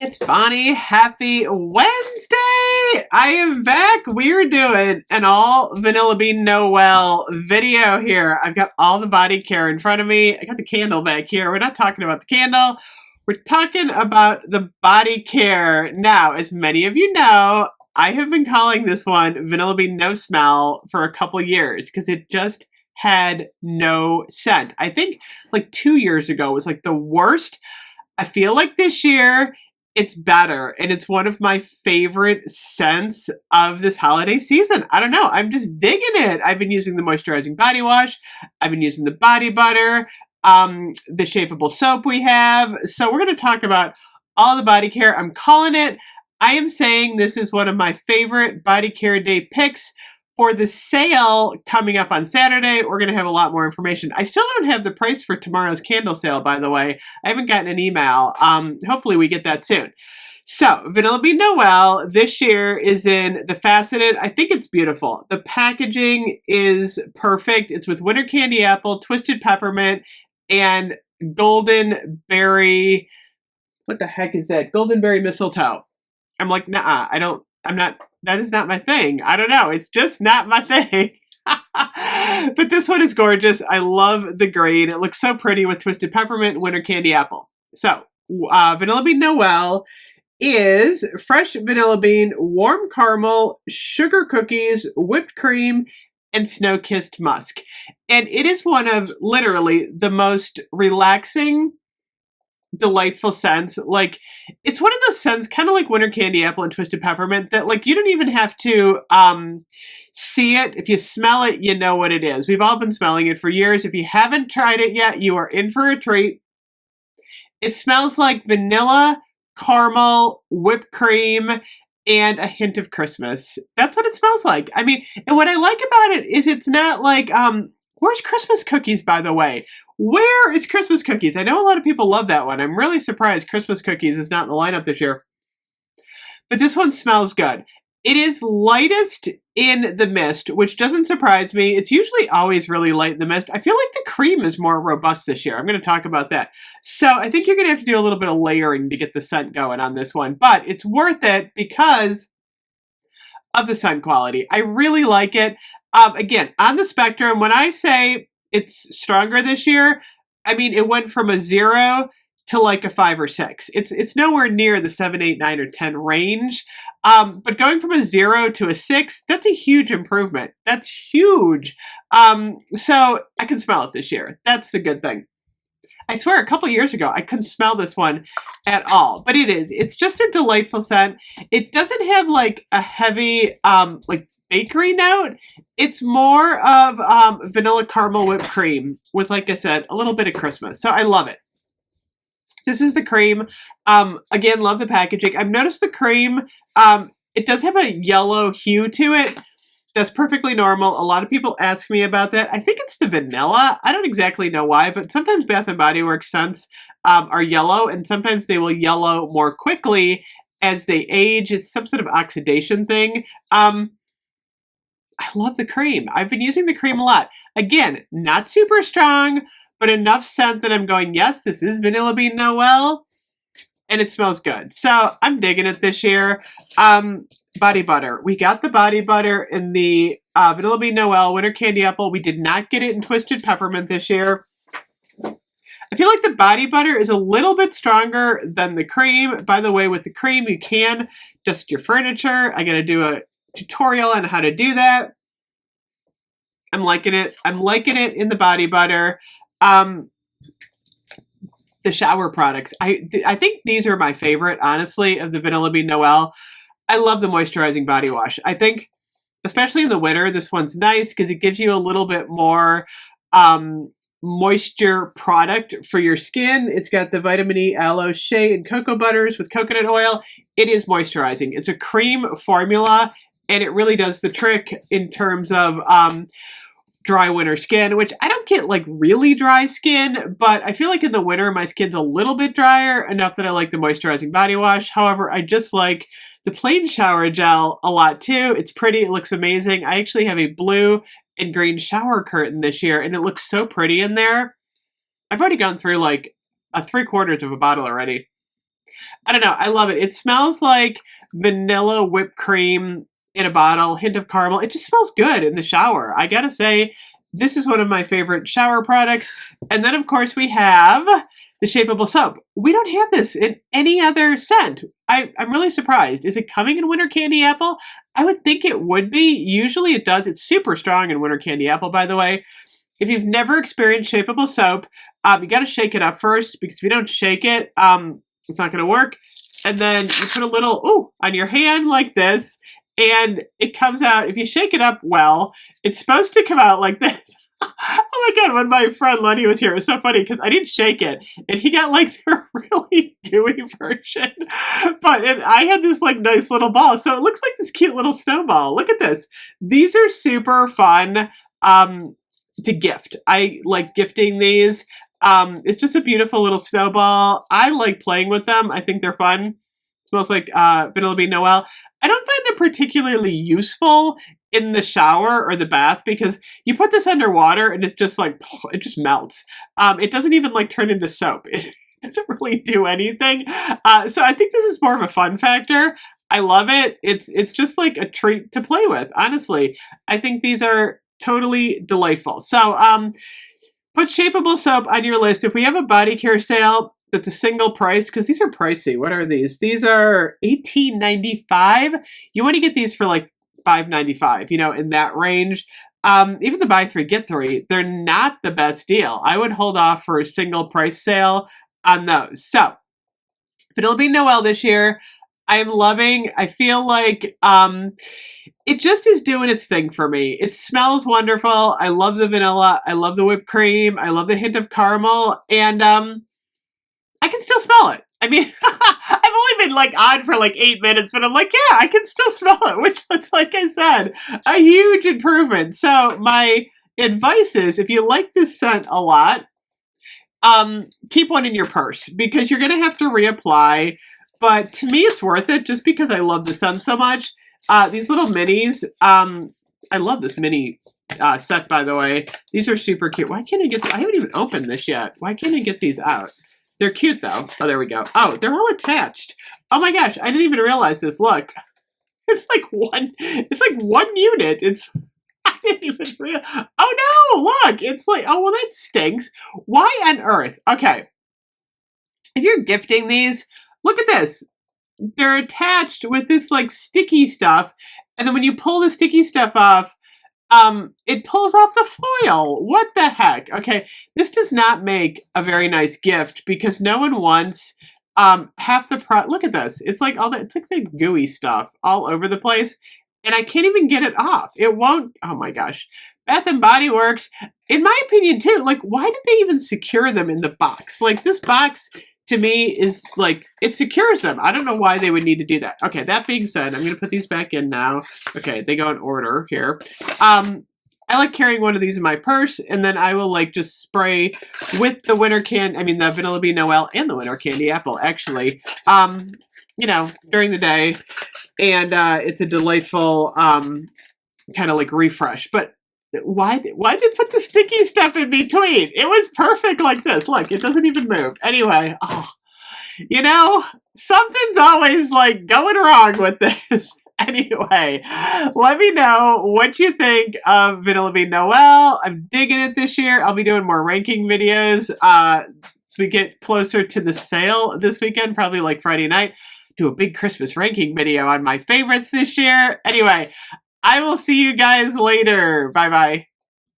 It's Bonnie. Happy Wednesday! I am back. We're doing an all Vanilla Bean Noel video here. I've got all the body care in front of me. I got the candle back here. We're not talking about the candle. We're talking about the body care. Now, as many of you know, I have been calling this one Vanilla Bean No Smell for a couple years because it just had no scent. I think like 2 years ago was like the worst. I feel like this year it's better, and it's one of my favorite scents of this holiday season. I don't know. I'm just digging it. I've been using the moisturizing body wash. I've been using the body butter, the shapeable soap we have. So we're going to talk about all the body care. I'm calling it. I am saying this is one of my favorite body care day picks. For the sale coming up on Saturday, we're going to have a lot more information. I still don't have the price for tomorrow's candle sale, by the way. I haven't gotten an email. Hopefully we get that soon. So, Vanilla Bean Noel this year is in the faceted. I think it's beautiful. The packaging is perfect. It's with winter candy apple, twisted peppermint, and golden berry. What the heck is that? Golden berry mistletoe. I'm like, nah, I'm not. That is not my thing. I don't know. It's just not my thing. But this one is gorgeous. I love the green. It looks so pretty with twisted peppermint and winter candy apple. So, Vanilla Bean Noel is fresh vanilla bean, warm caramel, sugar cookies, whipped cream, and snow-kissed musk. And it is one of literally the most relaxing, delightful scents. Like, it's one of those scents, kind of like winter candy apple and twisted peppermint, that like you don't even have to see it. If you smell it, you know what it is. We've all been smelling it for years. If you haven't tried it yet, you are in for a treat. It smells like vanilla, caramel, whipped cream, and a hint of Christmas. That's what it smells like. I mean, and what I like about it is it's not like where's Christmas cookies, by the way? Where is Christmas cookies? I know a lot of people love that one. I'm really surprised Christmas cookies is not in the lineup this year. But this one smells good. It is lightest in the mist, which doesn't surprise me. It's usually always really light in the mist. I feel like the cream is more robust this year. I'm going to talk about that. So I think you're going to have to do a little bit of layering to get the scent going on this one. But it's worth it because of the scent quality. I really like it. Again, on the spectrum, when I say it's stronger this year, I mean, it went from a 0 to like a 5 or 6. It's nowhere near the 7, 8, 9, or 10 range. But going from a 0 to a 6, that's a huge improvement. That's huge. So I can smell it this year. That's the good thing. I swear, a couple years ago, I couldn't smell this one at all. But it is. It's just a delightful scent. It doesn't have like a heavy, like bakery note. It's more of vanilla caramel whipped cream with, like I said, a little bit of Christmas. So I love it. This is the cream. Again, love the packaging. I've noticed the cream, it does have a yellow hue to it. That's perfectly normal. A lot of people ask me about that. I think it's the vanilla. I don't exactly know why, but sometimes Bath & Body Works scents are yellow, and sometimes they will yellow more quickly as they age. It's some sort of oxidation thing. I love the cream. I've been using the cream a lot. Again, not super strong, but enough scent that I'm going, yes, this is Vanilla Bean Noel, and it smells good. So I'm digging it this year. Body butter. We got the body butter in the Vanilla Bean Noel Winter Candy Apple. We did not get it in Twisted Peppermint this year. I feel like the body butter is a little bit stronger than the cream. By the way, with the cream, you can dust your furniture. I got to do a tutorial on how to do that. I'm liking it. I'm liking it in the body butter. The shower products. I think these are my favorite, honestly, of the Vanilla Bean Noel. I love the moisturizing body wash. I think, especially in the winter, this one's nice because it gives you a little bit more moisture product for your skin. It's got the vitamin E, aloe, shea, and cocoa butters with coconut oil. It is moisturizing. It's a cream formula, and it really does the trick in terms of dry winter skin, which I don't get like really dry skin, but I feel like in the winter my skin's a little bit drier, enough that I like the moisturizing body wash. However, I just like the plain shower gel a lot too. It's pretty, it looks amazing. I actually have a blue and green shower curtain this year, and it looks so pretty in there. I've already gone through like 3/4 of a bottle already. I don't know. I love it. It smells like vanilla whipped cream in a bottle, hint of caramel. It just smells good in the shower. I gotta say, this is one of my favorite shower products. And then, of course, we have the shapeable soap. We don't have this in any other scent. I'm really surprised. Is it coming in Winter Candy Apple? I would think it would be. Usually it does. It's super strong in Winter Candy Apple, by the way. If you've never experienced shapeable soap, you got to shake it up first, because if you don't shake it, it's not going to work. And then you put a little, on your hand like this, and it comes out. If you shake it up well, it's supposed to come out like this. Oh my God, when my friend Lenny was here, it was so funny because I didn't shake it, and he got like the really gooey version. But I had this like nice little ball, so it looks like this cute little snowball. Look at this. These are super fun to gift. I like gifting these. It's just a beautiful little snowball. I like playing with them. I think they're fun. Smells like Vanilla Bean Noel. I don't find them particularly useful in the shower or the bath, because you put this underwater and it's just like, it just melts. It doesn't even like turn into soap. It doesn't really do anything. So I think this is more of a fun factor. I love it. It's just like a treat to play with, honestly. I think these are totally delightful. So put shapeable soap on your list. If we have a body care sale that's a single price, because these are pricey. What are these? These are $18.95. You want to get these for like $5.95, in that range. Even the buy three, get three, they're not the best deal. I would hold off for a single price sale on those. So, Vanilla Bean Noel this year, I am loving. I feel like it just is doing its thing for me. It smells wonderful. I love the vanilla. I love the whipped cream. I love the hint of caramel. And I can still smell it. I mean, I've only been like on for like 8 minutes, but I'm like, yeah, I can still smell it, which is, like I said, a huge improvement. So my advice is, if you like this scent a lot, keep one in your purse, because you're going to have to reapply. But to me, it's worth it just because I love the scent so much. These little minis, I love this mini set, by the way. These are super cute. Why can't I get I haven't even opened this yet. Why can't I get these out? They're cute, though. Oh, there we go. Oh, they're all attached. Oh my gosh, I didn't even realize this. Look. It's like one unit. I didn't even realize. Oh no, look. It's like, oh, well, that stinks. Why on earth? Okay. If you're gifting these, look at this. They're attached with this like sticky stuff. And then when you pull the sticky stuff off, it pulls off the foil. What the heck? Okay, this does not make a very nice gift, because no one wants half the look at this. It's like all that. It's like the gooey stuff all over the place, and I can't even get it off. It won't. Oh my gosh. Bath and Body Works, in my opinion, too. Like, why did they even secure them in the box? Like, this box to me is like, it secures them. I don't know why they would need to do that. Okay, that being said, I'm going to put these back in now. Okay, they go in order here. I like carrying one of these in my purse, and then I will like just spray with the the Vanilla Bean Noel and the Winter Candy Apple, actually, during the day. And it's a delightful kind of like refresh. But why did they put the sticky stuff in between? It was perfect like this. Look, it doesn't even move. Anyway, something's always like going wrong with this. Anyway, let me know what you think of Vanilla Bean Noel. I'm digging it this year. I'll be doing more ranking videos as we get closer to the sale this weekend, probably like Friday night. Do a big Christmas ranking video on my favorites this year. Anyway, I will see you guys later. Bye-bye.